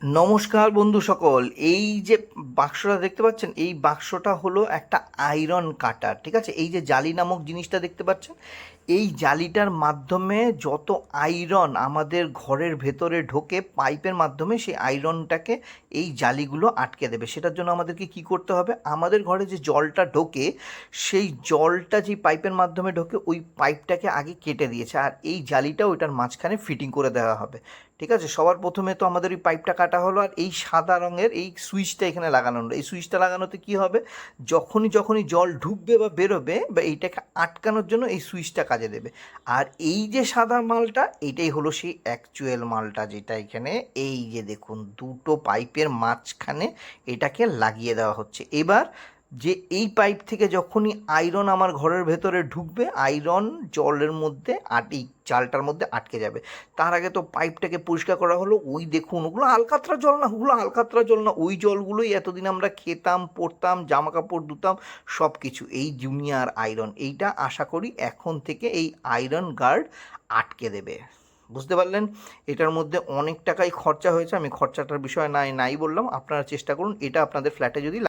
নমস্কার বন্ধু সকল। এই যে বাক্সটা দেখতে পাচ্ছেন, এই বাক্সটা হলো একটা আয়রন কাটার। ঠিক আছে, এই যে জালি নামক জিনিসটা দেখতে পাচ্ছেন, এই জালিটার মাধ্যমে যত আয়রন আমাদের ঘরের ভেতরে ঢোকে পাইপের মাধ্যমে, সেই আয়রনটাকে এই জালিগুলো আটকে দেবে। সেটার জন্য আমাদেরকে কি করতে হবে, আমাদের ঘরে যে জলটা ঢোকে সেই জলটা যেই পাইপের মাধ্যমে ঢোকে ওই পাইপটাকে আগে কেটে দিয়েছে, আর এই জালিটা ওইটার মাঝখানে ফিটিং করে দেওয়া হবে। ঠিক আছে, সবার প্রথমে তো আমাদের ওই পাইপটা কাটা হলো, আর এই সাদা রঙের এই সুইচটা এখানে লাগানো হলো। এই সুইচটা লাগানোতে কি হবে, যখনই যখনই জল ঢুকবে বা বেরোবে বা এইটাকে আটকানোর জন্য এই সুইচটা কাজে দেবে। আর এই যে সাদা মালটা, এইটাই হলো সেই অ্যাকচুয়াল মালটা, যেটা এখানে এই যে দেখুন দুটো পাইপের মাঝখানে এটাকে লাগিয়ে দেওয়া হচ্ছে। এবার যে এই পাইপ থেকে যখনই আয়রন আমার ঘরের ভেতরে ঢুকবে, আয়রন জলের মধ্যে এই চালটার মধ্যে আটকে যাবে। তার আগে তো পাইপটাকে পরিষ্কার করা হলো। ওই দেখুন, ওগুলো আলকাতরা জল না, ওগুলো আলকাতরা জল না, ওই জলগুলোই এতদিন আমরা খেতাম, পরতাম, জামা কাপড় ধুতাম, সব কিছু। এই জুনিয়র আয়রন, এইটা আশা করি এখন থেকে এই আয়রন গার্ড আটকে দেবে। বুঝতে পারলেন? এটার মধ্যে অনেক টাকাই খরচা হয়েছে, আমি খরচাটার বিষয় নাই নাই বললাম। আপনারা চেষ্টা করুন এটা আপনাদের ফ্ল্যাটে যদি